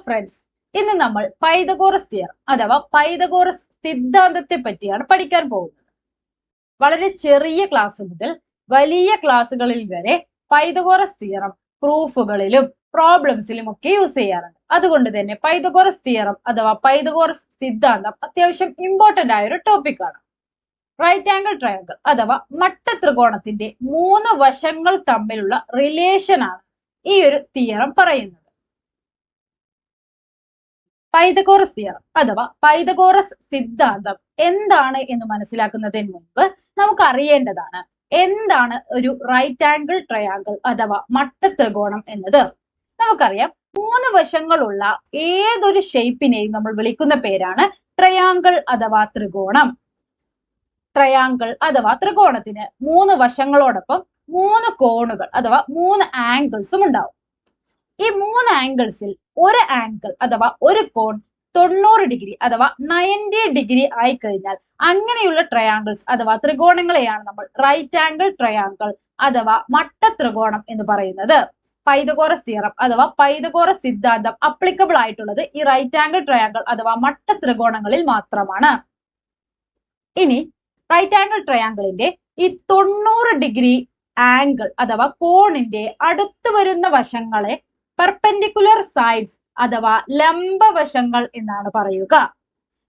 Friends, ഇന്ന് നമ്മൾ Pythagoras theorem അഥവാ പൈതഗോറസ് സിദ്ധാന്തത്തെ പറ്റിയാണ് പഠിക്കാൻ പോകുന്നത്. വളരെ ചെറിയ ക്ലാസ് മുതൽ വലിയ ക്ലാസ്സുകളിൽ വരെ പൈതഗോറസ് തിയറം പ്രൂഫുകളിലും പ്രോബ്ലംസിലും ഒക്കെ യൂസ് ചെയ്യാറുണ്ട്. അതുകൊണ്ട് തന്നെ പൈതഗോറസ് തിയറം അഥവാ പൈതഗോറസ് സിദ്ധാന്തം അത്യാവശ്യം ഇമ്പോർട്ടന്റ് ആയ ഒരു ടോപ്പിക്കാണ്. റൈറ്റ് ആംഗിൾ ട്രയാങ്കിൾ അഥവാ മട്ട ത്രികോണത്തിന്റെ 3 വശങ്ങൾ തമ്മിലുള്ള റിലേഷൻ ആണ് ഈ ഒരു തിയറം പറയുന്നത്. പൈതഗോറസ് തിയറം അഥവാ പൈതഗോറസ് സിദ്ധാന്തം എന്താണ് എന്ന് മനസ്സിലാക്കുന്നതിന് മുൻപ് നമുക്ക് അറിയേണ്ടതാണ് എന്താണ് ഒരു റൈറ്റ് ആംഗിൾ ട്രയാങ്കിൾ അഥവാ മട്ട ത്രികോണം എന്നത്. നമുക്കറിയാം 3 വശങ്ങളുള്ള ഏതൊരു ഷേപ്പിനെയും നമ്മൾ വിളിക്കുന്ന പേരാണ് ട്രയാങ്കിൾ അഥവാ ത്രികോണം. ട്രയാങ്കിൾ അഥവാ ത്രികോണത്തിന് 3 വശങ്ങളോടൊപ്പം 3 കോണുകൾ അഥവാ 3 ആംഗിൾസും ഉണ്ടാവും. ഈ 3 ആംഗിൾസിൽ ഒരു ആംഗിൾ അഥവാ ഒരു കോൺ 90 ഡിഗ്രി അഥവാ 90 ഡിഗ്രി ആയി കഴിഞ്ഞാൽ അങ്ങനെയുള്ള ട്രയാങ്കിൾസ് അഥവാ ത്രികോണങ്ങളെയാണ് നമ്മൾ റൈറ്റ് ആംഗിൾ ട്രയാങ്കിൾ അഥവാ മട്ട ത്രികോണം എന്ന് പറയുന്നത്. പൈതഗോറസ് തിയറം അഥവാ പൈതഗോറസ് സിദ്ധാന്തം അപ്ലിക്കബിൾ ആയിട്ടുള്ളത് ഈ റൈറ്റ് ആംഗിൾ ട്രയാങ്കിൾ അഥവാ മട്ട ത്രികോണങ്ങളിൽ മാത്രമാണ്. ഇനി റൈറ്റ് ആംഗിൾ ട്രയാങ്കിളിന്റെ ഈ 90 ഡിഗ്രി ആംഗിൾ അഥവാ കോണിന്റെ അടുത്ത് വരുന്ന വശങ്ങളെ പെർപെൻഡിക്കുലർ സൈഡ്സ് അഥവാ ലംബവശങ്ങൾ എന്നാണ് പറയുക.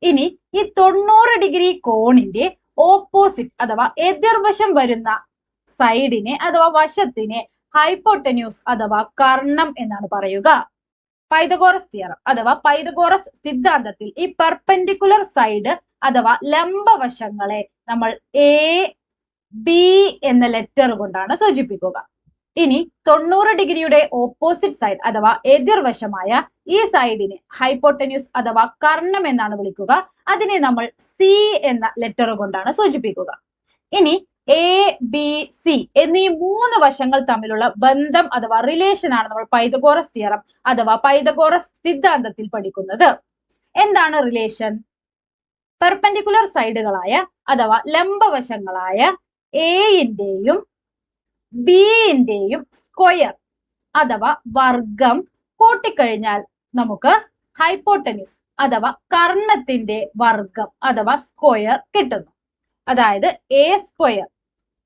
ഇനി ഈ 90 ഡിഗ്രി കോണിന്റെ ഓപ്പോസിറ്റ് അഥവാ എതിർവശം വരുന്ന സൈഡിനെ അഥവാ വശത്തിനെ ഹൈപ്പോട്ടന്യൂസ് അഥവാ കർണം എന്നാണ് പറയുക. പൈതഗോറസ് തിയറം അഥവാ പൈതഗോറസ് സിദ്ധാന്തത്തിൽ ഈ പെർപെൻഡിക്കുലർ സൈഡ് അഥവാ ലംബവശങ്ങളെ നമ്മൾ എ ബി എന്ന ലെറ്റർ കൊണ്ടാണ് സൂചിപ്പിക്കുക. ഇനി 90 ഡിഗ്രിയുടെ ഓപ്പോസിറ്റ് സൈഡ് അഥവാ എതിർവശമായ ഈ സൈഡിനെ ഹൈപ്പോട്ടന്യൂസ് അഥവാ കർണം എന്നാണ് വിളിക്കുക. അതിനെ നമ്മൾ സി എന്ന ലെറ്റർ കൊണ്ടാണ് സൂചിപ്പിക്കുക. ഇനി എ ബി സി എന്നീ 3 വശങ്ങൾ തമ്മിലുള്ള ബന്ധം അഥവാ റിലേഷൻ ആണ് നമ്മൾ പൈതഗോറസ് തിയറം അഥവാ പൈതഗോറസ് സിദ്ധാന്തത്തിൽ പഠിക്കുന്നത്. എന്താണ് റിലേഷൻ? പെർപെൻഡിക്കുലർ സൈഡുകളായ അഥവാ ലംബവശങ്ങളായ എയുടെയും ബിയുടെയും സ്ക്വയർ അഥവാ വർഗം കൂട്ടിക്കഴിഞ്ഞാൽ നമുക്ക് ഹൈപ്പോട്ടന്യൂസ് അഥവാ കർണത്തിന്റെ വർഗം അഥവാ സ്ക്വയർ കിട്ടുന്നു. അതായത് A square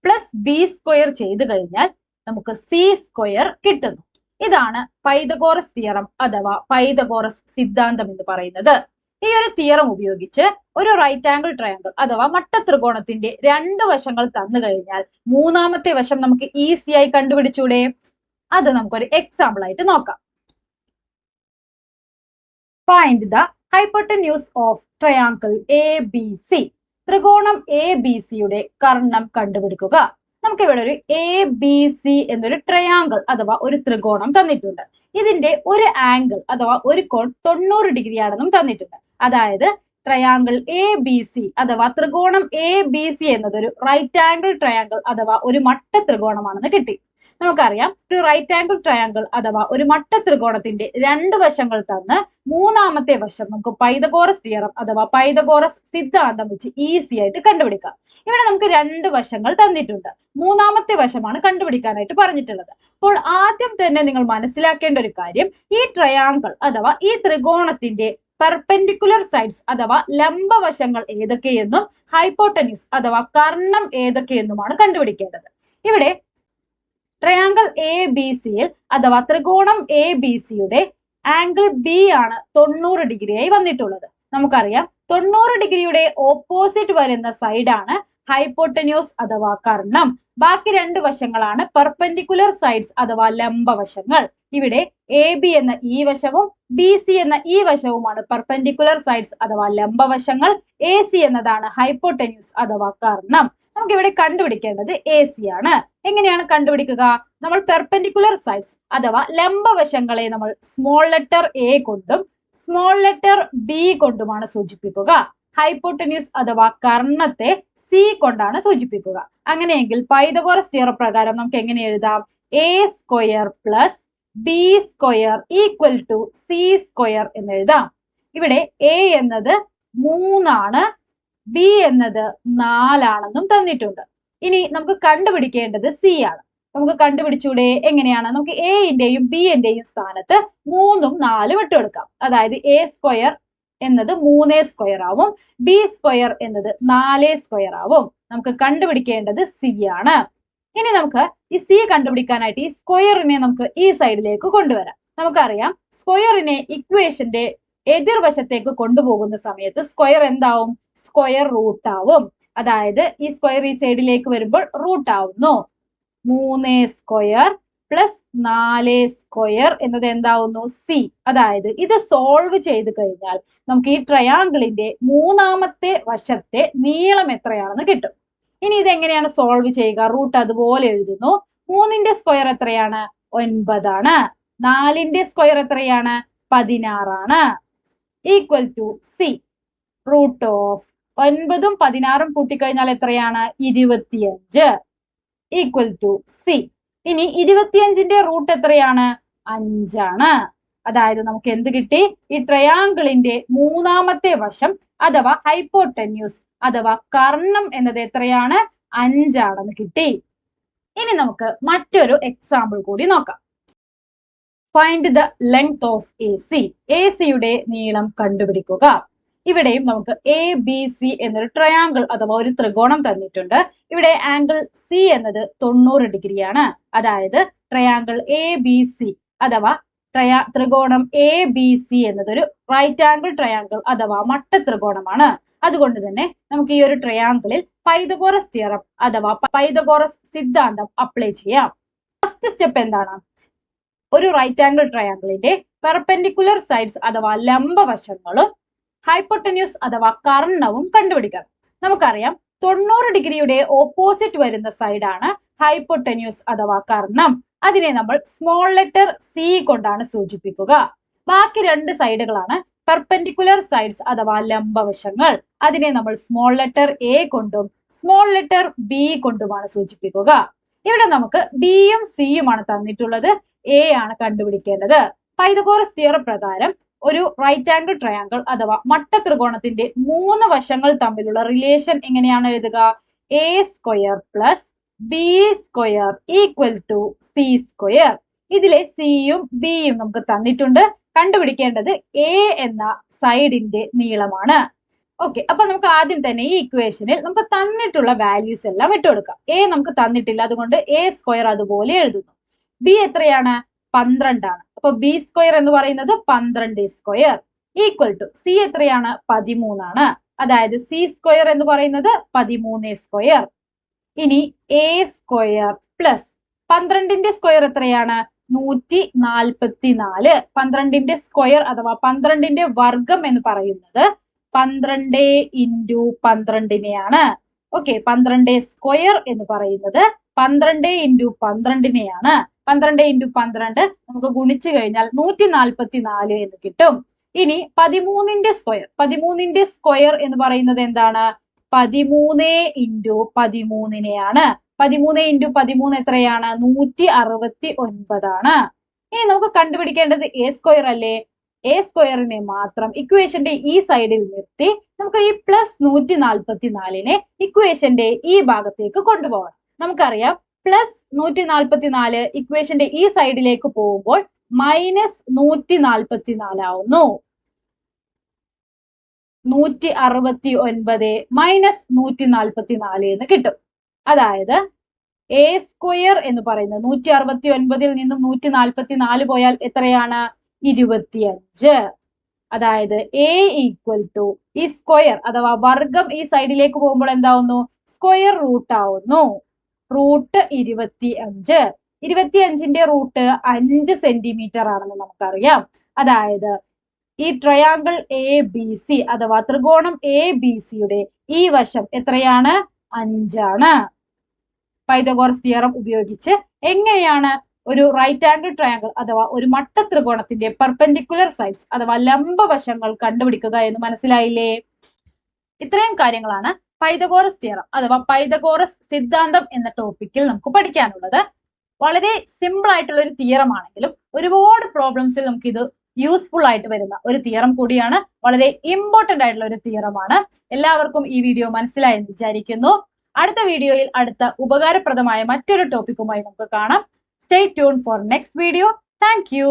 plus B square ചെയ്തു കഴിഞ്ഞാൽ നമുക്ക് സി സ്ക്വയർ കിട്ടുന്നു. ഇതാണ് പൈതഗോറസ് തിയറം അഥവാ പൈതഗോറസ് സിദ്ധാന്തം എന്ന് പറയുന്നത്. ഈ ഒരു തിയറം ഉപയോഗിച്ച് ഒരു റൈറ്റ് ആംഗിൾ ട്രയാങ്കിൾ അഥവാ മട്ട ത്രികോണത്തിന്റെ 2 വശങ്ങൾ തന്നു കഴിഞ്ഞാൽ 3-ാമത്തെ വശം നമുക്ക് ഈസിയായി കണ്ടുപിടിച്ചൂടെ? അത് നമുക്കൊരു എക്സാമ്പിൾ ആയിട്ട് നോക്കാം. Find the hypotenuse of triangle A B C. ത്രികോണം എ ബി സിയുടെ കർണം കണ്ടുപിടിക്കുക. നമുക്ക് ഇവിടെ ഒരു എ ബി സി എന്നൊരു ട്രയാങ്കിൾ അഥവാ ഒരു ത്രികോണം തന്നിട്ടുണ്ട്. ഇതിന്റെ ഒരു ആംഗിൾ അഥവാ ഒരു കോൺ 90 ഡിഗ്രി ആണെന്നും തന്നിട്ടുണ്ട്. അതായത് ട്രയാങ്കിൾ എ ബി സി അഥവാ ത്രികോണം എ ബി സി എന്നതൊരു റൈറ്റ് ആംഗിൾ ട്രയാങ്കിൾ അഥവാ ഒരു മട്ട ത്രികോണമാണെന്ന് കിട്ടി. നമുക്കറിയാം ഒരു റൈറ്റ് ആംഗിൾ ട്രയാങ്കിൾ അഥവാ ഒരു മട്ട ത്രികോണത്തിന്റെ 2 വശങ്ങൾ തന്ന് 3-ാമത്തെ വശം നമുക്ക് പൈതഗോറസ് തിയറം അഥവാ പൈതഗോറസ് സിദ്ധാന്തം വെച്ച് ഈസി ആയിട്ട് കണ്ടുപിടിക്കാം. ഇവിടെ നമുക്ക് 2 വശങ്ങൾ തന്നിട്ടുണ്ട്. 3-ാമത്തെ വശമാണ് കണ്ടുപിടിക്കാനായിട്ട് പറഞ്ഞിട്ടുള്ളത്. അപ്പോൾ ആദ്യം തന്നെ നിങ്ങൾ മനസ്സിലാക്കേണ്ട ഒരു കാര്യം, ഈ ട്രയാങ്കിൾ അഥവാ ഈ ത്രികോണത്തിന്റെ പെർപെൻഡിക്കുലർ സൈഡ്സ് അഥവാ ലംബവശങ്ങൾ ഏതൊക്കെയെന്നും ഹൈപ്പോട്ടന്യൂസ് അഥവാ കർണം ഏതൊക്കെയെന്നുമാണ് കണ്ടുപിടിക്കേണ്ടത്. ഇവിടെ ട്രയാങ്കിൾ എ ബി സിയിൽ അഥവാ ത്രികോണം എ ബി സിയുടെ ആംഗിൾ ബി ആണ് 90 ഡിഗ്രിയായി വന്നിട്ടുള്ളത്. നമുക്കറിയാം 90 ഡിഗ്രിയുടെ ഓപ്പോസിറ്റ് വരുന്ന സൈഡാണ് ഹൈപ്പോട്ടന്യൂസ് അഥവാ കർണം. ബാക്കി 2 വശങ്ങളാണ് പെർപെൻഡിക്കുലർ സൈഡ്സ് അഥവാ ലംബവശങ്ങൾ. ഇവിടെ എ ബി എന്ന ഈ വശവും ബി സി എന്ന ഈ വശവുമാണ് പെർപെൻഡിക്കുലർ സൈഡ്സ് അഥവാ ലംബവശങ്ങൾ. എ സി എന്നതാണ് ഹൈപ്പോട്ടന്യൂസ് അഥവാ കർണം. നമുക്ക് ഇവിടെ കണ്ടുപിടിക്കേണ്ടത് എ സി ആണ്. എങ്ങനെയാണ് കണ്ടുപിടിക്കുക? നമ്മൾ പെർപെൻഡിക്കുലർ സൈഡ്സ് അഥവാ ലംബവശങ്ങളെ നമ്മൾ സ്മോൾ ലെറ്റർ എ കൊണ്ടും സ്മോൾ ലെറ്റർ ബി കൊണ്ടുമാണ് സൂചിപ്പിക്കുക. ഹൈപ്പോട്ടന്യൂസ് അഥവാ കർണത്തെ സി കൊണ്ടാണ് സൂചിപ്പിക്കുക. അങ്ങനെയെങ്കിൽ പൈതഗോറസ് തിയറം പ്രകാരം നമുക്ക് എങ്ങനെ എഴുതാം? A square plus B square equal to C square എന്ന് എഴുതാം. ഇവിടെ എ എന്നത് 3 ആണ്, ബി എന്നത് 4 ആണെന്നും തന്നിട്ടുണ്ട്. ഇനി നമുക്ക് കണ്ടുപിടിക്കേണ്ടത് സി ആണ്. നമുക്ക് കണ്ടുപിടിച്ചൂടെ? എങ്ങനെയാണ്? നമുക്ക് എയുടെയും ബിന്റെയും സ്ഥാനത്ത് 3ഉം 4ഉം ഇട്ടുകൊടുക്കാം. അതായത് എ സ്ക്വയർ എന്നത് 3a² ആവും, ബി സ്ക്വയർ എന്നത് 4a² ആവും. നമുക്ക് കണ്ടുപിടിക്കേണ്ടത് സി ആണ്. ഇനി നമുക്ക് ഈ സി കണ്ടുപിടിക്കാനായിട്ട് ഈ സ്ക്വയറിനെ നമുക്ക് ഈ സൈഡിലേക്ക് കൊണ്ടുവരാം. നമുക്കറിയാം സ്ക്വയറിനെ ഇക്വേഷന്റെ എതിർവശത്തേക്ക് കൊണ്ടുപോകുന്ന സമയത്ത് സ്ക്വയർ എന്താവും? സ്ക്വയർ റൂട്ട് ആവും. അതായത് ഈ സ്ക്വയർ ഈ സൈഡിലേക്ക് വരുമ്പോൾ റൂട്ട് ആവുന്നു. 3a² പ്ലസ് 4a² എന്നത് എന്താവുന്നു? സി. അതായത് ഇത് സോൾവ് ചെയ്ത് കഴിഞ്ഞാൽ നമുക്ക് ഈ ട്രയാങ്കിളിന്റെ മൂന്നാമത്തെ വശത്തെ നീളം എത്രയാണെന്ന് കിട്ടും. ഇനി ഇതെങ്ങനെയാണ് സോൾവ് ചെയ്യുക? റൂട്ട് അതുപോലെ എഴുതുന്നു. 3ന്റെ സ്ക്വയർ എത്രയാണ്? 9 ആണ്. 4ന്റെ സ്ക്വയർ എത്രയാണ്? 16 ആണ്. Equal to C. Root of 9ഉം 16ഉം കൂട്ടിക്കഴിഞ്ഞാൽ എത്രയാണ്? 25. Equal to C. ഇനി 25ന്റെ റൂട്ട് എത്രയാണ്? 5 ആണ്. അതായത് നമുക്ക് എന്ത് കിട്ടി? ഈ ട്രയാങ്കിളിന്റെ മൂന്നാമത്തെ വശം അഥവാ ഹൈപ്പോട്ടന്യൂസ് അഥവാ കർണം എന്നത് എത്രയാണ്? 5 ആണെന്ന് കിട്ടി. ഇനി നമുക്ക് മറ്റൊരു എക്സാമ്പിൾ കൂടി നോക്കാം. Find the length of A C. A സിയുടെ നീളം കണ്ടുപിടിക്കുക. ഇവിടെയും നമുക്ക് എ ബി സി എന്നൊരു ട്രയാങ്കിൾ അഥവാ ഒരു ത്രികോണം തന്നിട്ടുണ്ട്. ഇവിടെ ആംഗിൾ സി എന്നത് 90 ഡിഗ്രിയാണ്. അതായത് ട്രയാങ്കിൾ എ ബി സി അഥവാ ത്രികോണം എ ബി സി എന്നതൊരു റൈറ്റ് ആംഗിൾ ട്രയാങ്കിൾ അഥവാ മട്ട ത്രികോണമാണ്. അതുകൊണ്ട് തന്നെ നമുക്ക് ഈ ഒരു ട്രയാങ്കിളിൽ പൈതഗോറസ് തിയറം അഥവാ പൈതഗോറസ് സിദ്ധാന്തം അപ്ലൈ ചെയ്യാം. ഫസ്റ്റ് സ്റ്റെപ്പ് എന്താണ്? ഒരു റൈറ്റ് ആംഗിൾ ട്രയാങ്കിളിന്റെ പെർപെൻഡിക്കുലർ സൈഡ്സ് അഥവാ ലംബവശങ്ങളും ഹൈപ്പോട്ടന്യൂസ് അഥവാ കർണവും കണ്ടുപിടിക്കണം. നമുക്കറിയാം 90 ഡിഗ്രിയുടെ ഓപ്പോസിറ്റ് വരുന്ന സൈഡാണ് ഹൈപ്പോട്ടന്യൂസ് അഥവാ കർണം. അതിനെ നമ്മൾ സ്മോൾ ലെറ്റർ സി കൊണ്ടാണ് സൂചിപ്പിക്കുക. ബാക്കി 2 സൈഡുകളാണ് പെർപെൻഡിക്കുലർ സൈഡ്സ് അഥവാ ലംബവശങ്ങൾ. അതിനെ നമ്മൾ സ്മോൾ ലെറ്റർ എ കൊണ്ടും സ്മോൾ ലെറ്റർ ബി കൊണ്ടുമാണ് സൂചിപ്പിക്കുക. ഇവിടെ നമുക്ക് ബിയും സിയുമാണ് തന്നിട്ടുള്ളത്, എ ആണ് കണ്ടുപിടിക്കേണ്ടത്. പൈതഗോറസ് തിയറം പ്രകാരം ഒരു റൈറ്റ് ആംഗിൾ ട്രയാങ്കിൾ അഥവാ മട്ട ത്രികോണത്തിന്റെ 3 വശങ്ങൾ തമ്മിലുള്ള റിലേഷൻ എങ്ങനെയാണ് എഴുതുക? A square plus B square equal to C square. ഇതിലെ സിയും ബിയും നമുക്ക് തന്നിട്ടുണ്ട്. കണ്ടുപിടിക്കേണ്ടത് എ എന്ന സൈഡിന്റെ നീളമാണ്. ഓക്കെ, അപ്പൊ നമുക്ക് ആദ്യം തന്നെ ഈ ഇക്വേഷനിൽ നമുക്ക് തന്നിട്ടുള്ള വാല്യൂസ് എല്ലാം ഇട്ടുകൊടുക്കാം. എ നമുക്ക് തന്നിട്ടില്ല, അതുകൊണ്ട് എ സ്ക്വയർ അതുപോലെ എഴുതുന്നു. ബി എത്രയാണ്? 12 ആണ്. അപ്പൊ ബി സ്ക്വയർ എന്ന് പറയുന്നത് 12 സ്ക്വയർ ഈക്വൽ ടു സി എത്രയാണ്? 13 ആണ്. അതായത് സി സ്ക്വയർ എന്ന് പറയുന്നത് 13 സ്ക്വയർ. ഇനി എ സ്ക്വയർ പ്ലസ് 12ന്റെ സ്ക്വയർ എത്രയാണ്? 144. 12ന്റെ സ്ക്വയർ അഥവാ 12ന്റെ വർഗം എന്ന് പറയുന്നത് 12 ഇൻറ്റു 12നെയാണ്. ഓക്കെ, 12 സ്ക്വയർ എന്ന് പറയുന്നത് 12 ഇൻറ്റു 12നെയാണ്. 12 ഇൻറ്റു 12 നമുക്ക് ഗുണിച്ചു കഴിഞ്ഞാൽ 144 എന്ന് കിട്ടും. ഇനി 13ന്റെ സ്ക്വയർ എന്ന് പറയുന്നത് എന്താണ്? 13 ഇൻറ്റു 13നെയാണ്. 13 ഇൻറ്റു 13 എത്രയാണ്? 169 ആണ്. ഇനി നമുക്ക് കണ്ടുപിടിക്കേണ്ടത് എ സ്ക്വയർ അല്ലേ? എ സ്ക്വയറിനെ മാത്രം ഇക്വേഷന്റെ ഈ സൈഡിൽ നിർത്തി നമുക്ക് ഈ പ്ലസ് 144നെ ഇക്വേഷന്റെ ഈ ഭാഗത്തേക്ക് കൊണ്ടുപോകണം. നമുക്കറിയാം പ്ലസ് 144 ഇക്വേഷന്റെ ഈ സൈഡിലേക്ക് പോകുമ്പോൾ മൈനസ് 144 ആവുന്നു. 169 മൈനസ് 144 എന്ന് കിട്ടും. അതായത് എ സ്ക്വയർ എന്ന് പറയുന്നത് 169ൽ നിന്നും 144 പോയാൽ എത്രയാണ്? 25. അതായത് എ ഈക്വൽ ടു ഈ സ്ക്വയർ അഥവാ വർഗം ഈ സൈഡിലേക്ക് പോകുമ്പോൾ എന്താവുന്നു? സ്ക്വയർ റൂട്ട് ആവുന്നു. റൂട്ട് 25. 25ന്റെ റൂട്ട് 5 സെന്റിമീറ്റർ ആണെന്ന് നമുക്കറിയാം. അതായത് ഈ ട്രയാങ്കിൾ എ ബി സി അഥവാ ത്രികോണം എ ബി സിയുടെ ഈ വശം എത്രയാണ്? 5 ആണ്. പൈതഗോറസ് തിയറം ഉപയോഗിച്ച് എങ്ങനെയാണ് ഒരു റൈറ്റ് ആംഗിൾ ട്രയാങ്കിൾ അഥവാ ഒരു മട്ട ത്രികോണത്തിന്റെ പെർപെൻഡിക്കുലർ സൈഡ്സ് അഥവാ ലംബവശങ്ങൾ കണ്ടുപിടിക്കുക എന്ന് മനസ്സിലായില്ലേ? ഇത്രയും കാര്യങ്ങളാണ് പൈതഗോറസ് തിയറം അഥവാ പൈതഗോറസ് സിദ്ധാന്തം എന്ന ടോപ്പിക്കിൽ നമുക്ക് പഠിക്കാനുള്ളത്. വളരെ സിമ്പിൾ ആയിട്ടുള്ള ഒരു തിയറം ആണെങ്കിലും ഒരുപാട് പ്രോബ്ലംസിൽ നമുക്ക് ഇത് യൂസ്ഫുൾ ആയിട്ട് വരുന്ന ഒരു തിയറം കൂടിയാണ്. വളരെ ഇമ്പോർട്ടന്റ് ആയിട്ടുള്ള ഒരു തിയറമാണ്. എല്ലാവർക്കും ഈ വീഡിയോ മനസ്സിലായെന്ന് വിചാരിക്കുന്നു. അടുത്ത വീഡിയോയിൽ അടുത്ത ഉപകാരപ്രദമായ മറ്റൊരു ടോപ്പിക്കുമായി നമുക്ക് കാണാം. Stay tune for next video. Thank you.